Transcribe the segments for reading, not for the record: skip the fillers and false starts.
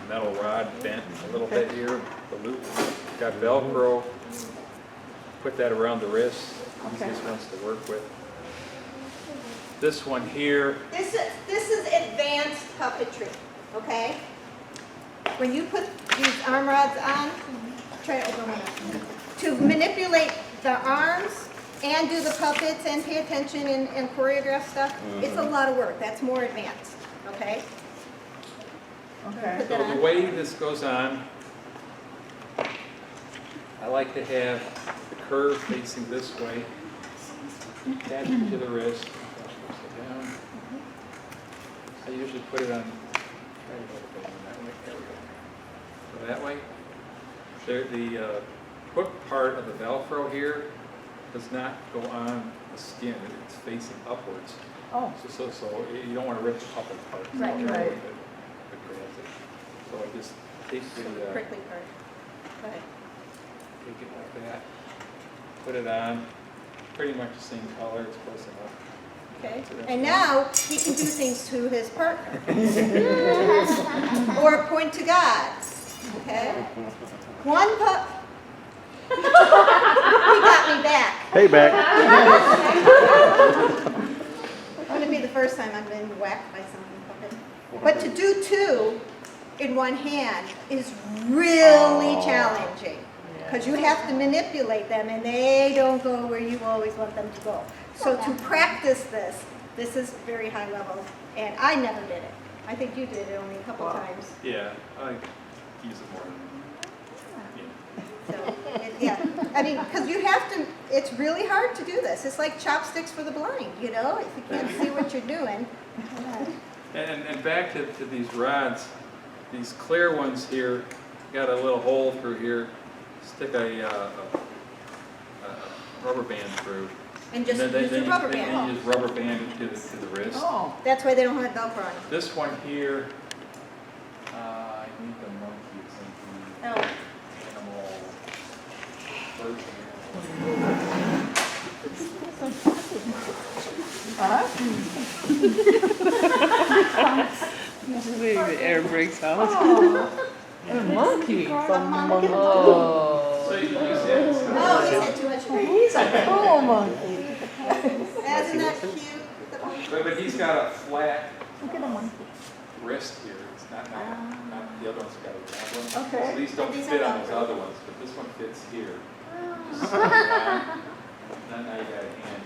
metal rod bent a little bit here. The loop got Velcro. Put that around the wrist. Easiest ones to work with. This one here. This is advanced puppetry, okay? When you put these arm rods on, try to open one up. To manipulate the arms and do the puppets and pay attention and choreograph stuff, it's a lot of work. That's more advanced, okay? Okay. Put that So the on. way this goes on, I like to have the curve facing this way, attach it to the wrist, push it down. I usually put it on, try to get it on that way, there we go. So that way, the hook part of the Velcro here does not go on the skin, it's facing upwards. Oh, So you don't want to rip the puppet apart. So Right. you know, Right. it grabs it. So I just take The the, prickly part. Go ahead. take it like that, put it on, pretty much the same color, it's close enough. Okay, So that's and one. now he can do things to his partner. Or point to God, okay? One pup. He got me back. Payback. Wouldn't be the first time I've been whacked by someone puppet. But to do two in one hand is really challenging. Because you have to manipulate them and they don't go where you always want them to go. So to practice this, this is very high level. And I never did it. I think you did it only a couple times. Yeah, I use it more. Yeah. So, yeah, I mean, because you have to, it's really hard to do this. It's like chopsticks for the blind, you know? If you can't see what you're doing. And back to these rods, these clear ones here, got a little hole through here, stick a rubber band through. And just then use a rubber Then band. you just rubber band it to the wrist. oh, That's why they don't have Velcro on them. This one here, I need the monkey, it's like the animal Maybe the air breaks out. oh, a monkey. Oh. So you use it. Oh, he said too much. He's a cool monkey. Isn't that cute? But he's got a flat Look at the monkey. wrist here. It's not the other one's got a round one. Okay. So these don't And these fit are on those Velcro. other ones, but this one fits here. Just slide it on. Now you got a hand.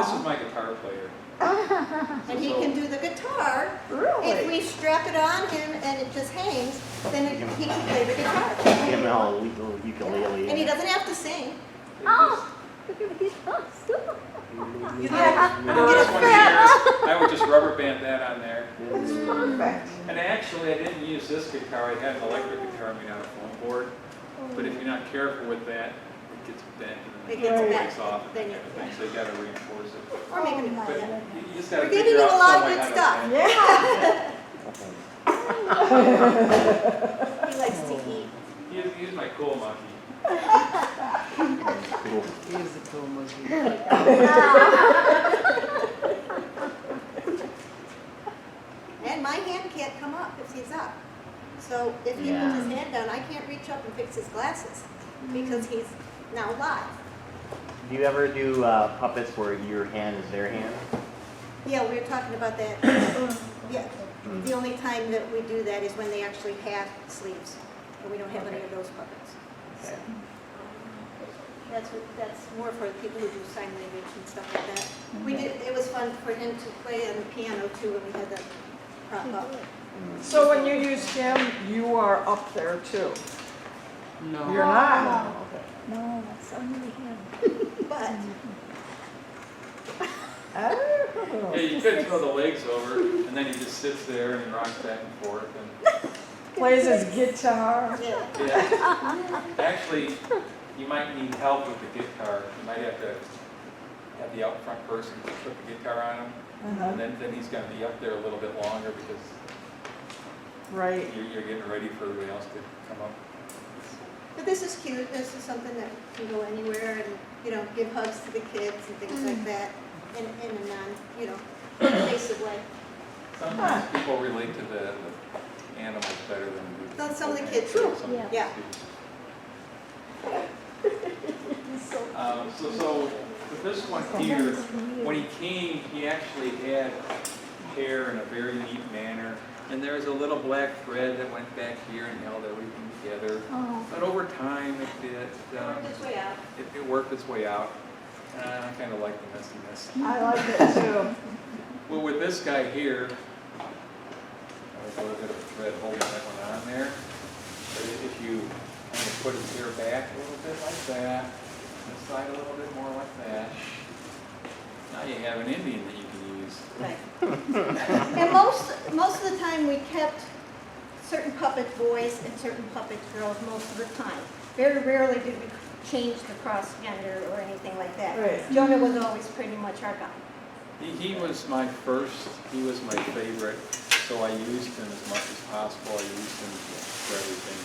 This is my guitar player. And he can do the guitar. If Really? we strap it on him and it just hangs, then he can play the guitar. Give him a little ukulele. And he doesn't have to sing. Oh. You Yeah. get This a one here, I would just rubber band that on there. It's perfect. And actually, I didn't use this guitar. I had an electric guitar made out of foam board. But if you're not careful with that, it gets bent and It then gets it bent. breaks off and Then everything. So you got to reinforce it. Or make it But play. you just got to We're giving figure him out a lot of some way good how to stuff. Yeah. He likes to eat. He's my cool monkey. Cool. He is a cool monkey. And my hand can't come up if he's up. So if he puts his hand down, I can't reach up and fix his glasses because he's now live. Do you ever do puppets where your hand is their hand? Yeah, we were talking about that. Yeah, the only time that we do that is when they actually have sleeves, and we don't have any of those puppets. Okay. That's more for people who do sign language and stuff like that. We did. It was fun for him to play on the piano too, when we had the prop up. So when you use him, you are up there too. No. You're not. No, that's only him. But Oh. Yeah, you could throw the legs over, and then he just sits there and rocks back and forth. And Plays his guitar. yeah, yeah, actually, you might need help with the guitar. You might have to have the out front person put the guitar on him, and then he's going to be up there a little bit longer because Right. you're getting ready for everybody else to come up. but this is cute. This is something that can go anywhere, and give hugs to the kids and things like that, in a non, invasive way. Sometimes people relate to the animals better some of the kids do. Yeah. Yeah. So with this one here, when he came, he actually had hair in a very neat manner. And there's a little black thread that went back here and held everything together. Oh. But over time, it worked its way out. I kind of like the messiness. I like it too. Well, with this guy here, there's a little bit of a thread holding that one on there. But if you kind of put his hair back a little bit like that, and slide a little bit more like that, now you have an Indian that you can use. Right. And most of the time, we kept certain puppet boys and certain puppet girls most of the time. Very rarely did we change the cross gender or anything like that. Right. Jonah was always pretty much our guy. He was my first, he was my favorite, so I used him as much as possible. I used him for everything.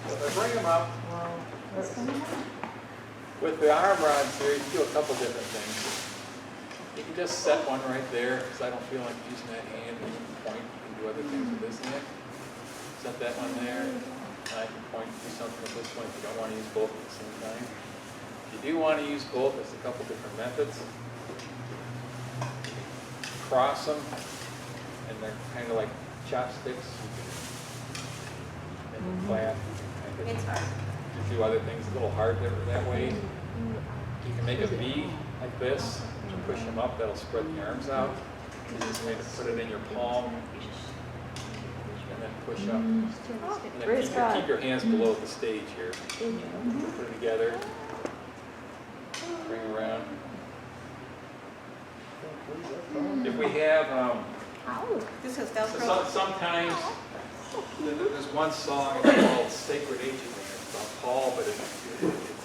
So if I bring him up, with the arm rods here, you can do a couple different things. You can just set one right there, because I don't feel like using that hand. You can point, you can do other things with this hand. Set that one there, and I can point and do something with this one if you don't want to use both at the same time. If you do want to use both, there's a couple different methods. Cross them, and they're kind of like chopsticks. And then clap. It's hard. You do other things a little hard that way. You can make a V like this. You push them up, that'll spread the arms out. You just need to put it in your palm and then push up. And then keep your hands below the stage here. Put it together. Bring it around. If we have, This has so Velcro. sometimes there's one song called Sacred Agent Man. It's about Paul, but it's a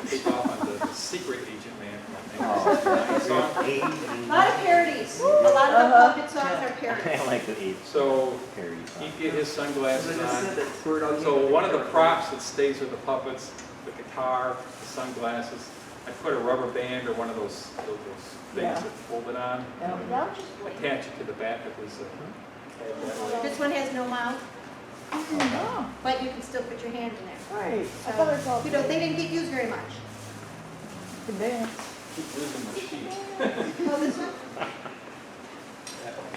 big off on the Secret Agent Man. Song. A lot of parodies. A lot of the puppet songs are parodies. I like the eight So parody song. he'd get his sunglasses on. So one of the props that stays with the puppets, the guitar, the sunglasses, I put a rubber band or one of those things Yeah. that fold it on, Yeah. attach it to the back of his head that way. This one has no mouth, Oh, but you can still put your hand in there. right. I thought it was all. You know, they didn't get used very much. Can dance. Keep losing my sheet. Oh, this one? That one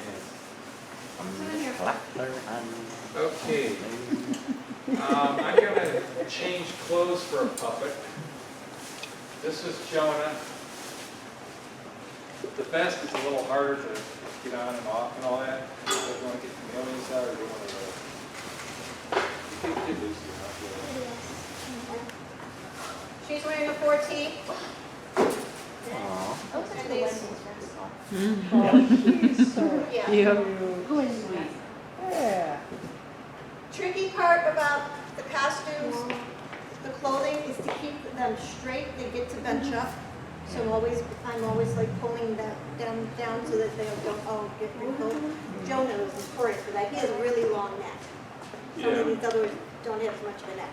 What's in here? Clapper and is. Okay. I'm gonna change clothes for a puppet. This is Jonah. The vest is a little harder to get on and off and all that. Do you want to get the aliens out or do you want to? You can lose She's wearing a 14. Aw. And these, yeah. Yeah. Tricky part about the costumes, the clothing, is to keep them straight. They get to bench up. So I'm always like pulling them down so that they don't all get wrinkled. Jonah is notorious for that. He has a really long neck. Some of these others don't have as much of a neck.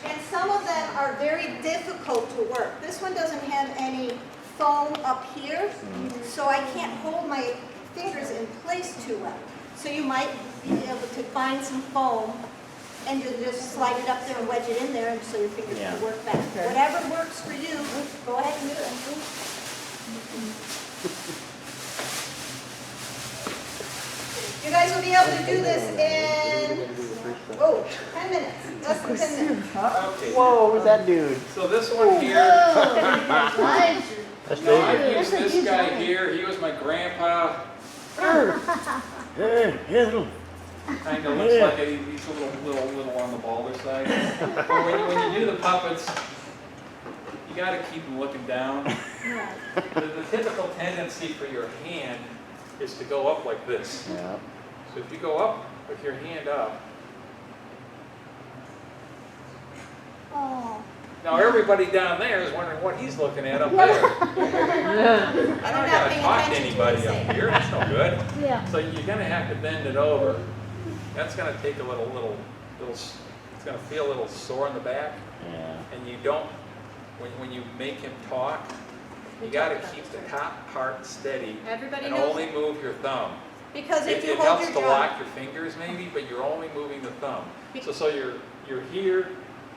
And some of them are very difficult to work. This one doesn't have any foam up here, so I can't hold my fingers in place too well. So you might be able to find some foam and you just slide it up there and wedge it in there, and so your fingers can work better. Okay. Whatever works for you, go ahead and do it. You guys will be able to do this in, 10 minutes, less than 10 minutes. Okay. Whoa, who's that dude? So this one here, That's no, I big. used this guy here. He was my grandpa. Kind of looks like he's a little on the balder side. But when you do the puppets, you got to keep them looking down. The typical tendency for your hand is to go up like this. Yeah. So if you go up with your hand up, Oh. now everybody down there is wondering what he's looking at up there. I don't gotta talk to anybody up here. That's no good. Yeah. So you're gonna have to bend it over. That's gonna take a little. It's gonna feel a little sore in the back. Yeah. And you don't, when you make him talk, You gotta keep the top part steady Everybody and knows only that. move your thumb. Because if you It hold helps your to jaw. lock your fingers maybe, but you're only moving the thumb. So you're here,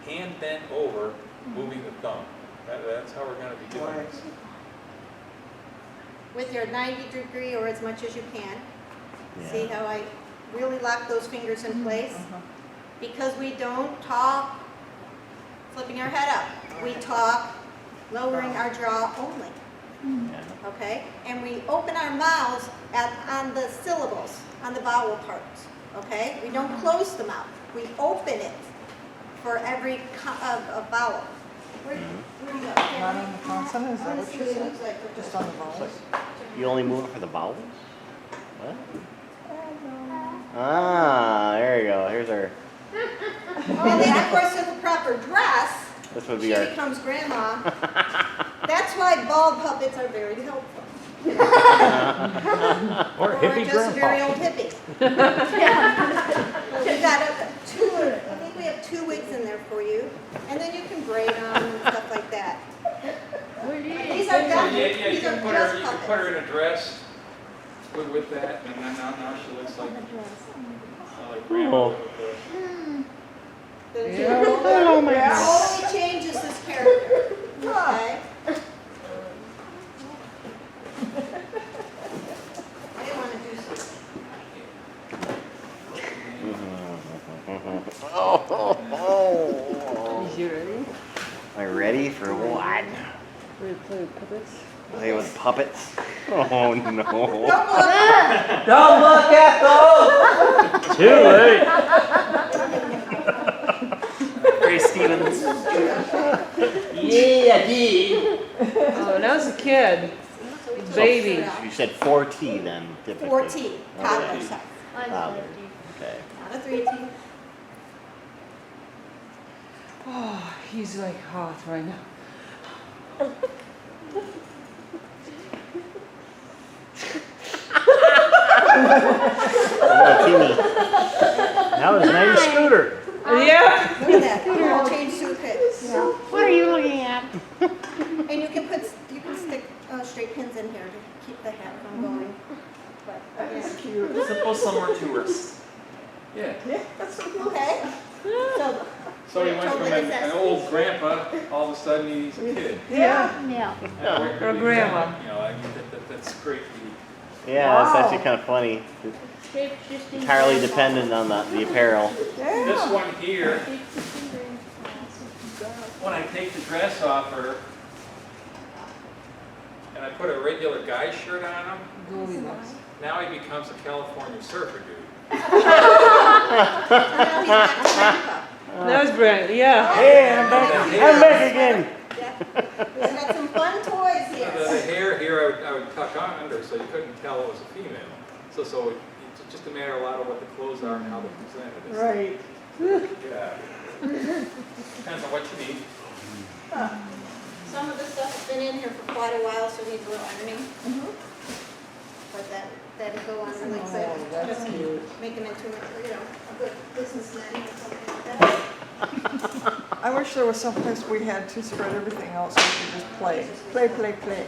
hand bent over, moving the thumb. That's how we're gonna be doing Right. this. With your 90-degree or as much as you can. See Yeah. how I really lock those fingers in place? Uh-huh. Because we don't talk flipping our head up. We talk lowering our jaw only, Yeah. okay? And we open our mouths on the syllables, on the vowel parts, okay? We don't close the mouth. We open it for every a vowel. Where do you go? Not on the consonant, is that what you said? Looks like Just on the vowels? You only move it for the vowels? What? Ah, there you go. Here's our. And then, of course, in the proper dress, This would she be our. becomes grandma. That's why bald puppets are very helpful. Or hippie just very grandpa. old hippies. We got I think we have 2 wigs in there for you, and then you can braid them and stuff like that. These are So definitely, yeah, you these are can put her, just you can put her puppets. in a dress with that, and then now she looks like grandma with the. Oh my It God. totally changes this character, okay? I didn't want to do something. Oh. Is you ready? Am I ready for what? We're playing puppets. Play with puppets? Oh no. Don't look. Don't look at those! Too late. Ray Stevens. Yeah, gee. Oh, when I was a kid, So we took Baby. it out. You said 4T then, typically. 4T, toddler size, Toddler. Okay. not a 3T. oh, he's like hot right now. Oh, Timmy. That was his name Scooter. Yeah. Look at that, all changed to a kid. What are you looking at? And you can stick straight pins in here to keep the hat from going. But, yeah. Cute. Simple summer tourist. Yeah. Okay, so, So he went from Totally an possessed. old grandpa, all of a sudden he's a kid. Yeah. Yeah. That way could Or be grandma. done. You know, I mean, that's great. Yeah, that's Wow. actually kind of funny. Shape-shifting Entirely grandpa. dependent on the apparel. This Yeah. one here, Shape-shifting grandpa. when I take the dress off her, and I put a regular guy's shirt on him, Goldilocks. now he becomes a California surfer dude. now he's back to grandpa. That was brilliant. Yeah. Hey, I'm back. I'm back again. Yeah. We've got some fun toys The here. hair here I would tuck under so you couldn't tell it was a female. So it's just a matter a lot of what the clothes are and how they're presented. Right. Yeah. Depends on what you need. Some of the stuff's been in here for quite a while, so it needs a little ironing. But that'd go on really quick. Oh, that's Just cute. make them into, a good businessman or something like that. I wish there was some place we had to spread everything out so we could just play. Play, play, play.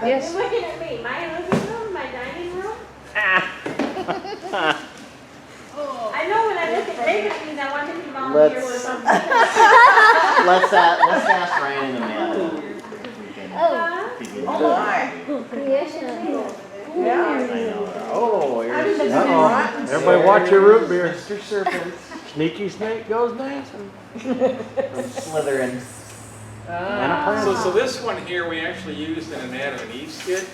Yes. You're looking at me, my living room, my dining room. I know when I look at David, means I want him to volunteer for Let's- something. Let's ask Ryan and Amanda. Huh? Oh my. Creation. Yeah. I know. Oh, here's Uh-oh. Everybody watch your root beer. Mr. Serpent Sneaky snake goes dancing. from Slytherin. So this one here we actually used in an Adam and Eve skit.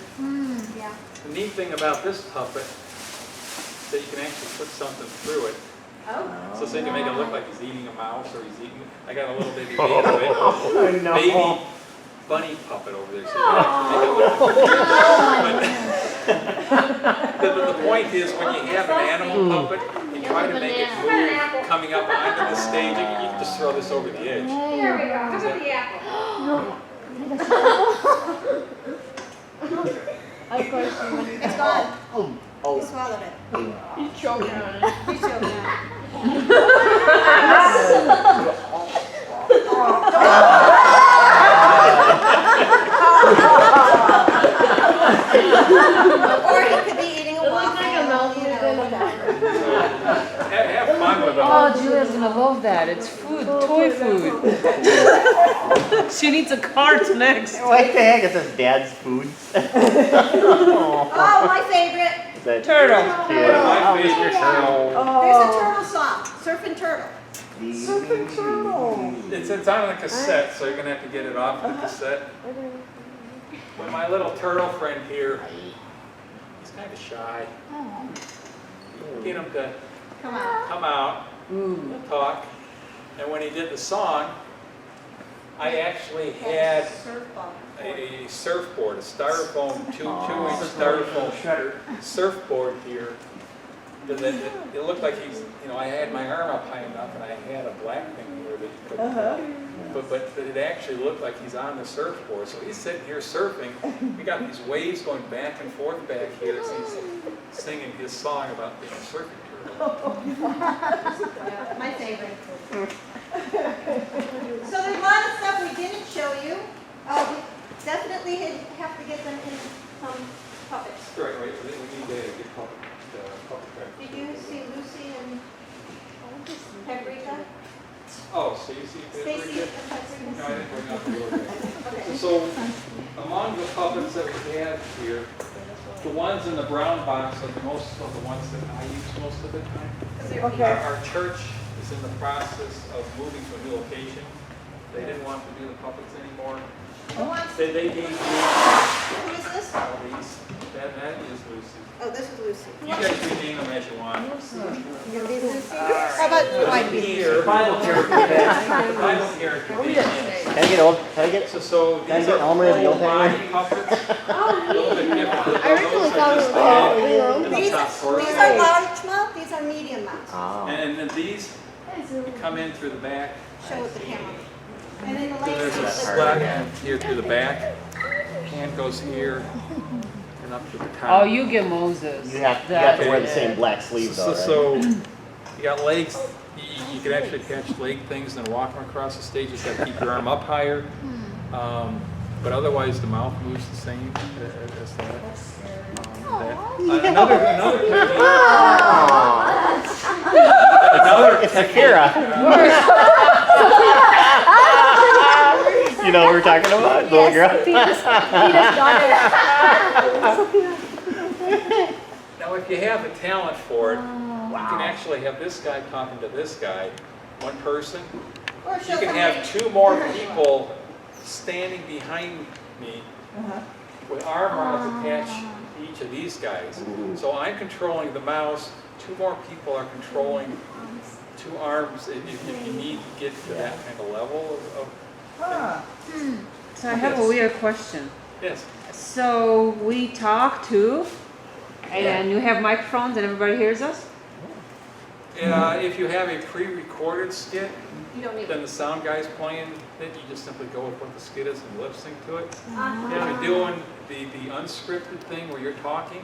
Yeah. The neat thing about this puppet is that you can actually put something through it. Oh. So you can make it look like he's eating a mouse or he's eating, I got a little baby I know. baby bunny puppet over there. So you can actually make it look like but the point is when you have an animal puppet, you try to make it move coming up onto the stage, you can just throw this over the edge. Here we go, how about the apple? Of course, you would. It's gone. He Oh, swallowed it. He's choking on it. He's choking on it. She needs a cart next. What the heck? It says Dad's Foods. Oh, my favorite. Is that Turtle. Yeah. My favorite turtle. There's a Oh, turtle song, Surfing Turtle. surfing turtle. It's on a cassette, so you're gonna have to get it off the cassette. But my little turtle friend here, he's kind of shy. Get him to Come on. come out, we'll talk. And when he did the song, I actually had a surfboard, a styrofoam, two-inch styrofoam surfboard here. It looked like I had my arm up high enough and I had a black thing here that you could, but it actually looked like he's on the surfboard. So he's sitting here surfing. We got these waves going back and forth back here as he's singing his song about being a surfing turtle. Yeah, my favorite. So there's a lot of stuff we didn't show you. We definitely have to get them in some puppets. Right, we need to get puppet track. Did you see Lucy and Paprika? Oh, Stacy. Stacy and No, I Paprika? didn't bring up the order. Okay. So, among the puppets that we have here, the ones in the brown box are most of the ones that I use most of the time. Okay. Our church is in the process of moving to a new location. They didn't want to do the puppets anymore. Who wants, They gave me who is this? all these. That is Lucy. Oh, this is Lucy. You guys rename them as you want. You gonna be Lucy? How about White Bee? Here, Bible character. Bible character. Can I get old? Can I get? So Can I these get are Elmer the full old body timer? puppets. A little bit different. I originally thought it was Those are just These the top part. are large mouth, these are medium mouth. Oh. And then these come in through the back. Show with the camera. And then the So there's a legs. slot here through the back. Hand goes here and up to the top. Oh, you get Moses. You have to wear the same black sleeve though, right? So you got legs. You can actually attach leg things and walk them across the stage. You just got to keep your arm up higher. But otherwise, the mouth moves the same as that. Another technique. It's Akira. You know what we're talking about? The little girl? Now, if you have the talent for it, you can actually have this guy talking to this guy, one person. Or You show can have somebody. 2 more people standing behind me with arm rods attached to each of these guys. So I'm controlling the mouse, 2 more people are controlling 2 arms if you need to get to that kind of level of Huh. So I have a weird question. yes. So we talk too, and you have microphones and everybody hears us? If you have a pre-recorded skit, You don't need then it. the sound guy's playing it, you just simply go with what the skit is and lip sync to it. Uh-huh. If you're doing the unscripted thing where you're talking,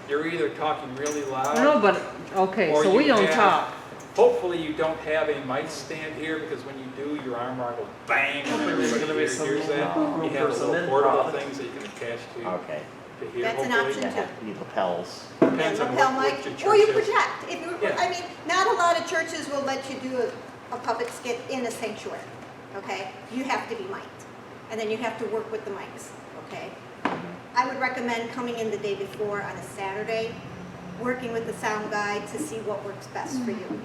you're either talking really loud. No, but, okay, Or so we you don't have- talk. Hopefully you don't have a mic stand here, because when you do, your arm rod will bang, and then There's everybody gonna be hears some, that. room You for have the some little portable improv. things that you can attach Okay. to here, That's an hopefully. option too. You need lapels. Depends Yeah, on lapel what mic, your or you church is. project. If you, Yeah. I mean, not a lot of churches will let you do a puppet skit in a sanctuary, okay? You have to be mic'd, and then you have to work with the mics, okay? I would recommend coming in the day before on a Saturday, working with the sound guy to see what works best for you,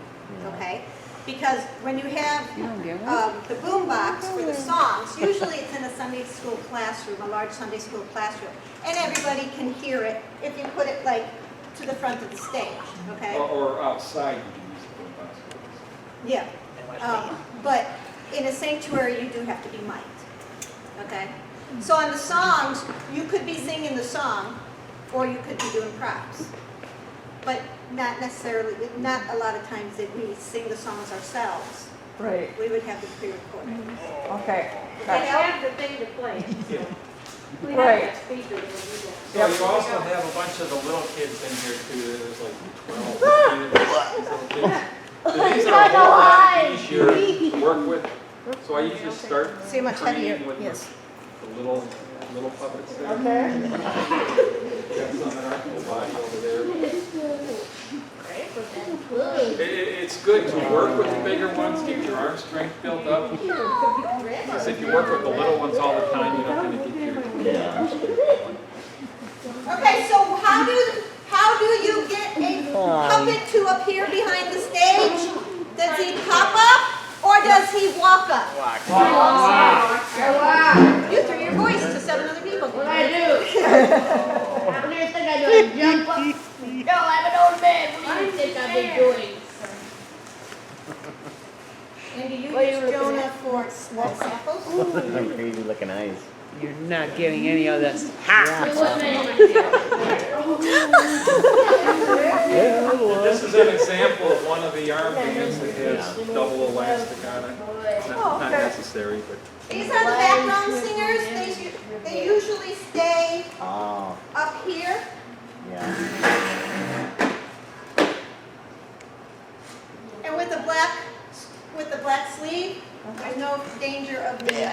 okay? Because when you have You don't get one? the boom box for the songs, usually it's in a Sunday school classroom, a large Sunday school classroom, and everybody can hear it if you put it like to the front of the stage, okay? Or outside, you can use the boom box. Yeah. But in a sanctuary, you do have to be mic'd, okay? So on the songs, you could be singing the song, or you could be doing props. But not necessarily, not a lot of times that we sing the songs ourselves. Right, We would have them pre-recorded. okay. They Gotcha. have the thing to play. We have Right. that speaker that will do that. So you also have a bunch of the little kids in here too, there's like 12 little kids. So these are a whole lot easier to work with. So I usually start See how much heavier? training with Yes. the little little puppets there. Okay. Got some that aren't full body over there. It's good to work with the bigger ones, get your arm strength built up. Because if you work with the little ones all the time, you're not going to get your... Okay, so how do you get a puppet to appear behind the stage? Does he pop up or does he walk up? You threw your voice to 7 other people. What I do? What do you think I do? I jump up? No, I'm an old man. What do you think I've been doing? And do you What are you use looking Jonah at? for samples? Some crazy looking eyes. You're not getting any of this. You with me? This is an example of one of the arm bands that has double elastic on it. Not necessary, but... These are the background singers. They usually stay Oh, up here. yeah. And with the black sleeve, there's no danger of me,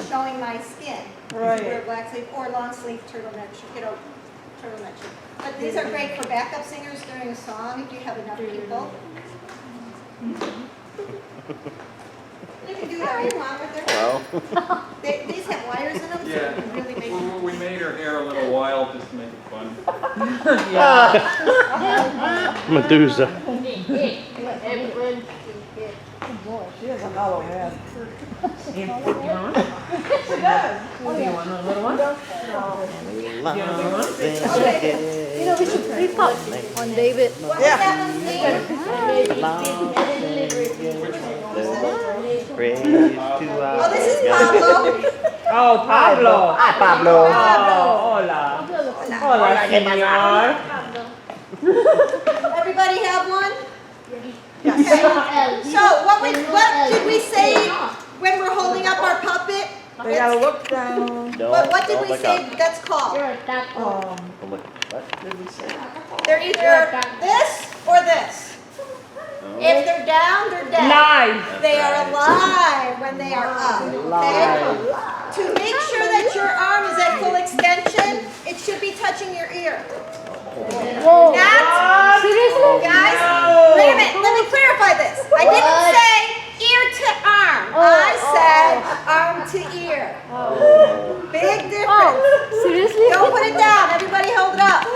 showing my skin. Right. Wear a black sleeve or long sleeve turtleneck shirt, turtleneck shirt. But these are great for backup singers during a song if you have enough people. You can do whatever you want with them. Well, These have wires in them, so you Yeah, can really make them. we made her hair a little wild just to make it fun. Medusa. Boy, she has a hollow head. You want one? She does. Do you want a little one? we should creep up on David. What Yeah. was that one name? praise to Oh, this is Pablo. Oh, Pablo. Hi, Pablo. Oh, hola. Hola, señor. Everybody have one? Yes. So what did we say when we're holding up our puppet? They gotta look down. What did Don't we look say up. that's called? You're a taco. Don't look. What? Did we say? They're either this or this. If they're down, they're dead. Live. They are alive when they are up, okay? To make sure that your arm is at full extension, it should be touching your ear. Whoa. Not, Seriously? guys, wait a minute, let me clarify this. I didn't say ear to arm. I said arm to ear. Big difference. Seriously? Don't put it down, everybody hold it up.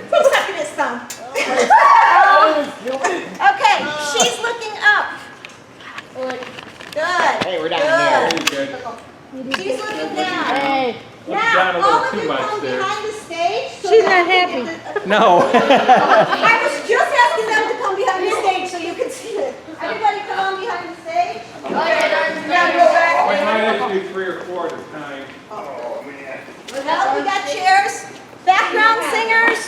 He's sucking his thumb. Okay, she's looking up. Good. Hey, we're down Good. Very good. She's looking down. Hey. Down a Now, little all of too you much come there. behind the stage. So She's that not you happy. can get No. I was just asking them to come behind the stage so you can see it. Everybody come on behind the stage. Now go back. We might have to do 3 or 4 at a time. Well, we got chairs. Background singers.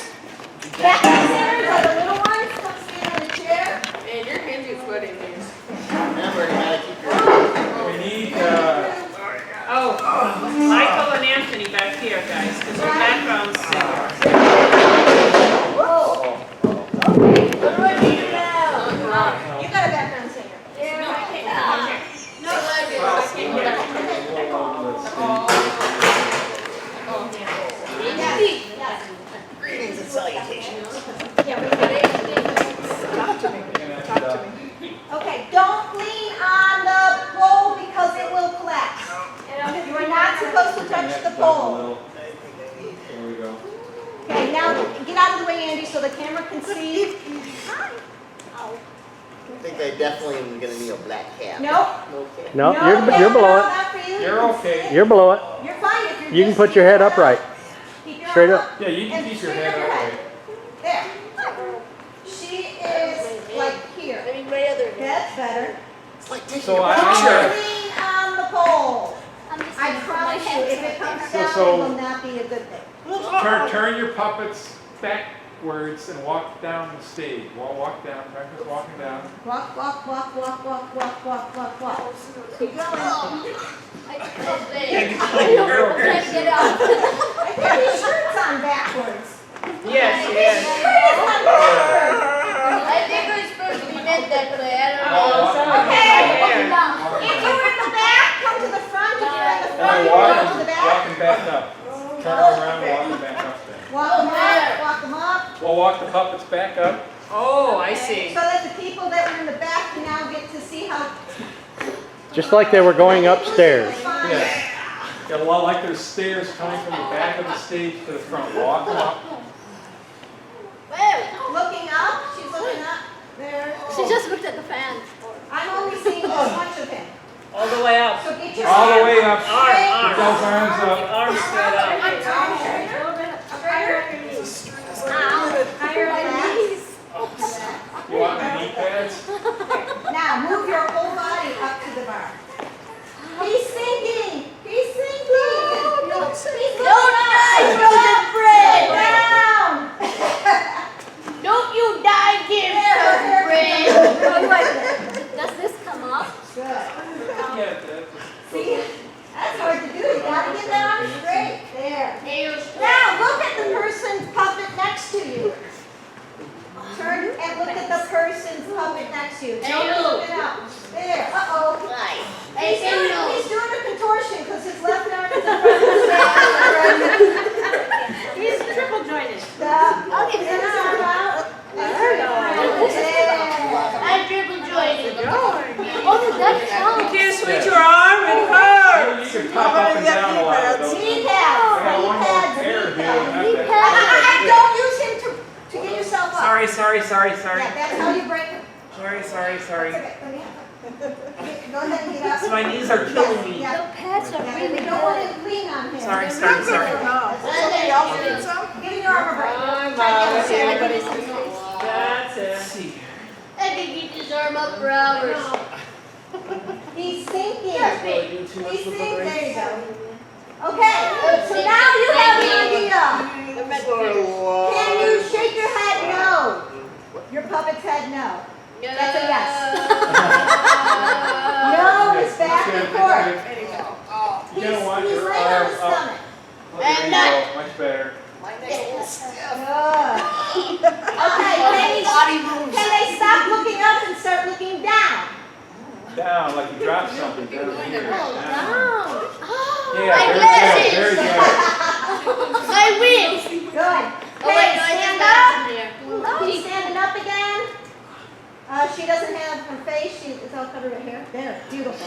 Background singers are the little ones. Come stand on a chair. We need, Oh, Michael and Anthony back here, guys, because they're background singers. You got a background singer. Greetings and salutations. Okay, don't lean on the pole because it will collapse. You are not supposed to touch the pole. There we go. Okay, now get out of the way, Andy, so the camera can see. I think I definitely am gonna need a black cap. Nope. Okay. No, No, you're below it. not for you. You're okay. You're below it. You're fine if you're You can just put your head sitting upright. Keep your Straight arm up. Yeah, you can And keep your straight head up your up. There. She is like here. That's better. It's like taking So a I- picture. Don't lean on the pole. I promise you, if it comes down, it So- will not be a good thing. Turn your puppets backwards and walk down the stage. Walk down, practice walking down. Walk, walk, walk, walk, walk, walk, walk, walk, walk. Keep going. I can't get out. I think his shirt's on backwards. Yes, His yes. shirt is on backwards. I think we're supposed to be meant that way. I don't know. Oh, sorry. Okay. Right here. If you're in the back, come to the front. If you're in the front, you Walk come to the back. I'll walk the puppets back up. Oh, I see. So that the people that were in the back now get to see how. Just like they were going upstairs. Yes. Got a lot like there's stairs coming from the back of the stage to the front. Walk them up. Looking up, she's looking up, there. She just looked at the fan. I'm only seeing this much of him. All the way up. So get your All the way up. straight. Put those arms up. Arms straight up. Higher on knees. You want my knee pads? Now, move your whole body up to the bar. He's sinking. He's sinking. He's Don't die, frozen friend. down. Don't you die, dear frozen friend. Does this come up? Good. Yeah, that's See, that's hard to do. You gotta get that arm straight. There. Nails. Now, look at the person's puppet next to you. Turn and look at the person's puppet next to you. Don't look it up. There. Uh-oh. He's doing a contortion because his left arm is in front of his right. He's triple jointed. Okay, get his arm out. There. I'm triple jointed. Oh, that's how. You can't switch your arm and curve. You can pop up and down a lot of those. Knee I pads. got one Knee more pads. pair Knee here. pads. Don't use him to get yourself up. Sorry. Yeah, that's how you break him. Sorry. That's okay. Let me have it. Go ahead and get up. My knees are killing me. Yeah. The pads are Yeah, really we don't want good. to lean on him. Sorry. Give him your arm a break. That's it. I can keep his arm up for hours. He's sinking. Yes, babe. He's sinking. There you go. Okay, so now you have an idea. Can you shake your head no? Your puppet's head no. That's a yes. No is back and forth. He's You don't want laying your on his arms up. stomach. There you go. Much better. Good. Okay, can they stop looking up and start looking down? Down, like you dropped something. Down here. Down. My Yeah, glasses. very good. My wings. Good. Oh, wait, no, I Hey, just stand got up. some there. He's standing up again. She doesn't have her face, it's all covered with hair. There, beautiful.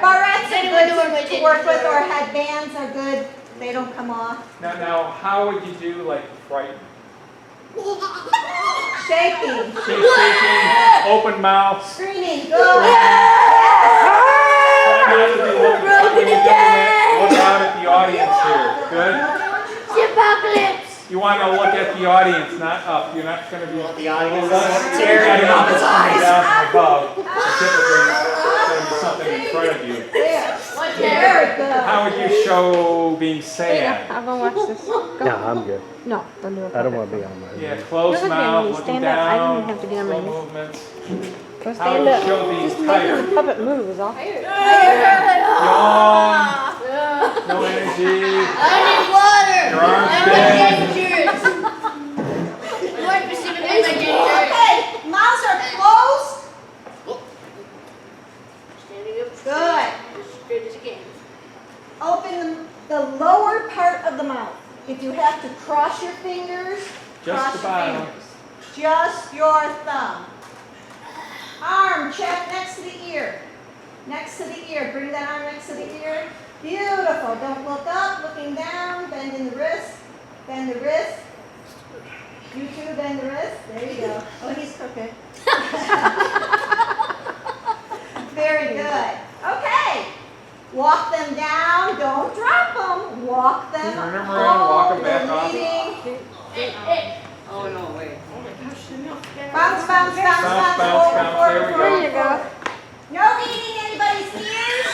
Barrettes are good to work with, or headbands are good. They don't come off. Now, how would you do like frightened? Shaking, Shaking, open mouth. screaming, go. Look out at the audience here. Good? Apocalypse. You want to look at the audience, not up. You're not going to be The audience staring up his eyes down from above. Typically, there's going to be something in front of you. There. What's Very there? good. How would you show being sad? I'll go watch this. Go. No, I'm good. No, don't do it. I don't want to be on my. Yeah, closed You're looking at mouth, me. looking Stand up. I down, didn't have to get on my slow knees. movements. Go How stand would you up. show being Just making tired? the puppet move is all. Yawn, no energy. I need water. Your arms I'm big. my insurance. More specifically, my insurance. Okay, mouths are closed. Standing up Good. as straight as I can. Open the lower part of the mouth. If you have to cross your fingers, Just cross the your bottom. fingers. Just your thumb. Arm check next to the ear. Next to the ear. Bring that arm next to the ear. Beautiful. Don't look up, looking down. Bend in the wrist. Bend the wrist. You too, bend the wrist. There you go. Oh, he's crooked. Very good. Okay. Walk them down. Don't drop them. Walk them. Turn them around, walk them back They're off. leading. Oh, no, wait. Bounce, bounce, bounce, bounce. bounce, Forward, bounce. forward, There we forward, go. forward. No eating anybody's ears.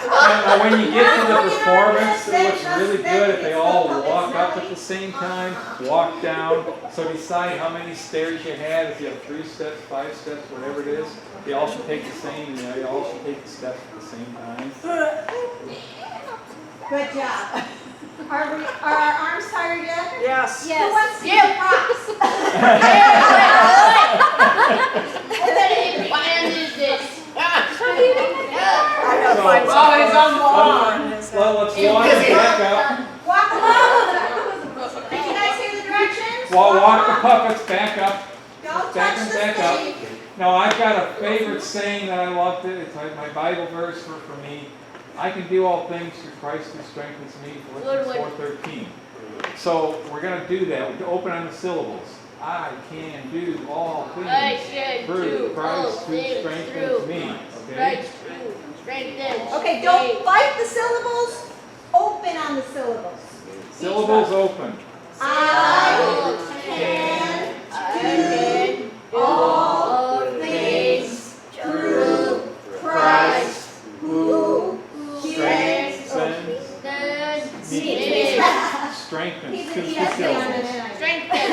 Now, when you get to the performance, it looks really good if they all walk up at the same time, walk down. So decide how many stairs you have. If you have 3 steps, 5 steps, whatever it is, they all should take the same. You know, they all should take the steps at the same time. Good job. Are our arms tired yet? Yes. Who wants to do props? What kind of hippie band is this? I gotta find So- something. Oh, he's on the Well, let's walk it back up. Walk them up. Well, walk the puppets back up. Don't Back touch and the back up. stage. Now, I've got a favorite saying that I love to, it's like my Bible verse for me. I can do all things through Christ who strengthens me, Good Philippians one. 4:13. So we're gonna do that. We can open on the syllables. I can do all I things should through do all Christ who things strengthens through me. Okay? Christ who strengthens Okay, don't me. bite the syllables, open on the syllables. Syllables open. I can I do all things through Christ who strengthens Strengthens me. me. Strengthens. Keep Two the ESA on syllables. it. Strengthens.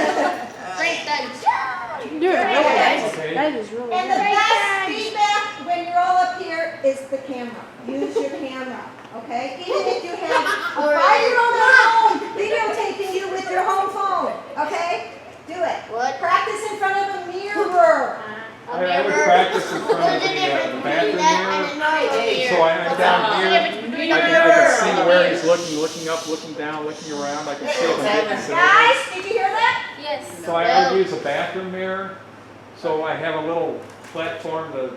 You're doing really nice. Okay. That is really And the good. best feedback when you're all up here is the camera. Use your camera, okay? Even if you have a 5-year-old at home videotaping you with your home phone, okay? Do it. What? Practice in front of a mirror. I would practice in front of the bathroom mirror. So I'm down here. I can see where he's looking up, looking down, looking around. I can see if I'm getting syllables. Guys, did you hear that? Yes. So I would use a bathroom mirror. So I have a little platform, the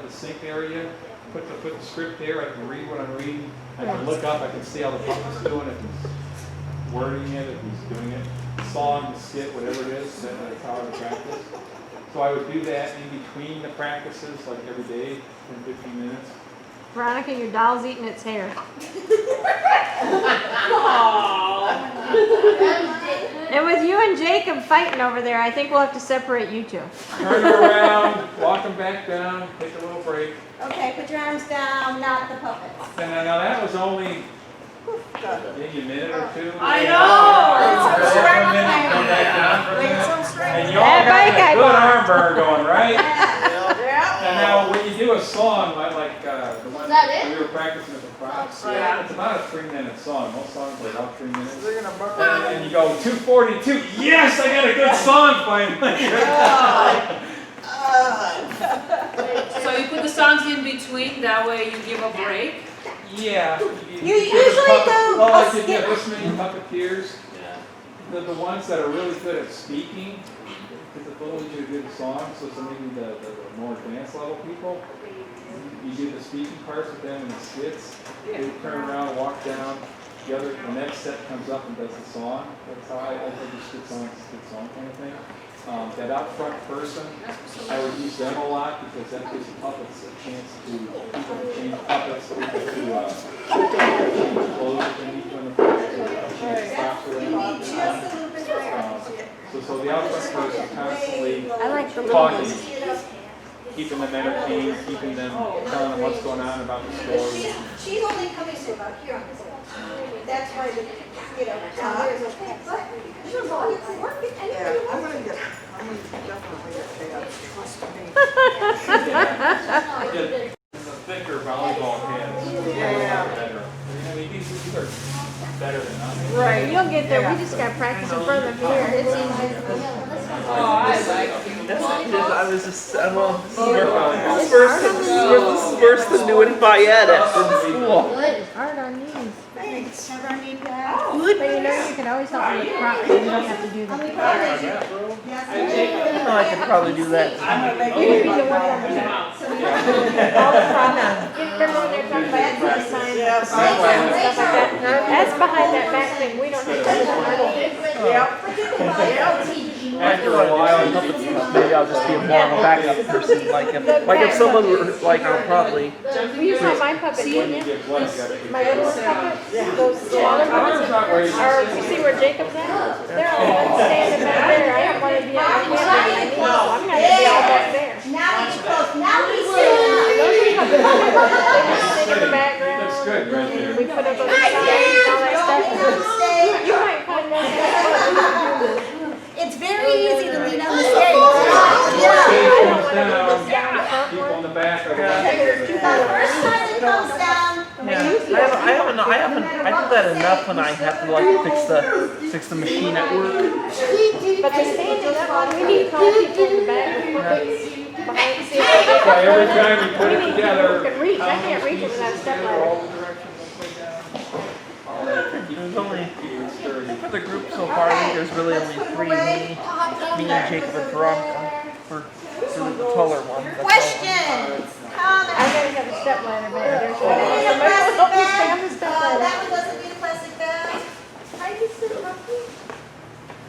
sink area. Put the script there. I can read what I'm reading. I can look up. I can see how the puppet's doing. If he's wording it, if he's doing it, song, skit, whatever it is. That's how I would practice. So I would do that in between the practices, like every day, 10, 15 minutes. Veronica, your doll's eating its hair. And with you and Jacob fighting over there, I think we'll have to separate you two. Turn her around, walk them back down, take a little break. Okay, put your arms down, not the puppets. And now that was only maybe a minute or two. I know. After a minute, come back down for a minute. And y'all That got bike I a good bought. arm burn going, right? And now when you do a song, like the one that it? we were practicing at the Fox, it's about a 3-minute song. Most songs are about 3 minutes. They're gonna burn. And you go 2:42. Yes, I got a good song finally. So you put the songs in between, that way you give a break? Yeah. You usually do Well, a like if you have skit. this many puppeteers, the ones that are really good at speaking, it's a little easier to do the song. So maybe the more advanced level people, you do the speaking parts with them in the skits. They turn around, walk down. The next set comes up and does the song. That's how I do skit song kind of thing. That out front person, I would use them a lot because that gives the puppets a chance to change puppets, to change clothes if they need to in the puppet, change props for You them. need just a little bit more. So the out front person constantly I like the little talking, ones. keeping them entertained, keeping them, telling them what's going on about the story. She's only coming to about here on this one. That's why the, down there is okay. But you're going to work it Yeah, anyway. I'm gonna definitely get paid. Trust me. Get the thicker volleyball pads. Yeah. Better. I mean, these are better than us. Right. You'll get there. We just gotta practice in front of the mirror. It's easy. Oh, I like I was just, I'm all, this It's is worse than doing Bayette in school. It's hard on knees. Thanks. Have our knee pad. But you know, you can always help me with props. You don't have to do How many them. puppets? I know I could probably do that. You can be the one on the back. All the props. You remember when they're talking about exercise signs, Yeah, and stuff like that? That's behind that back thing. We don't have to do that. After a while, Maybe I'll just be more of a backup person. Like if someone were like, I'll probably. You saw my puppet, when didn't you you? get blood, you gotta keep My little puppet, those smaller puppets, or you see where Jacob's at? They're all standing back there. I don't want to be on the camera on my knees, so I'm gonna have to be all back there. Now he's close. Now he's sitting up. Those are puppets. They just sit in the background. That's good right there. We put up on the signs, all that Don't be on stuff. stage. You might find that. It's very easy to lean on the stage. Stage I don't comes want to do down, this down the front people in one. the back are the The first time it comes down, I do that enough when I have to like fix the machine at work. But the standing up one, we need to call people in the back with puppets behind, see if they So can. every time you put We it need people together, who can reach. I how can't many reach it pieces without a step together, ladder. all the directions upside down. All that, keep there's only, I It's dirty. think for the group so far, I think there's really only three, me and Jacob and Veronica, for the taller one. the tall one. Questions, I comments? gotta have a step ladder back there. So We need a somebody plastic help me bag. stand the step ladder. That one doesn't need a plastic bag.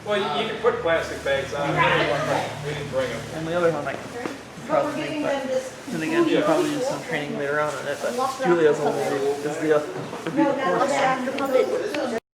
Well, you can put plastic bags on. We didn't bring them. And the other one I could But we're probably giving make, them but this. then again, she'll probably do some training later on in it, but Julia's only is the No, not course. after puppet.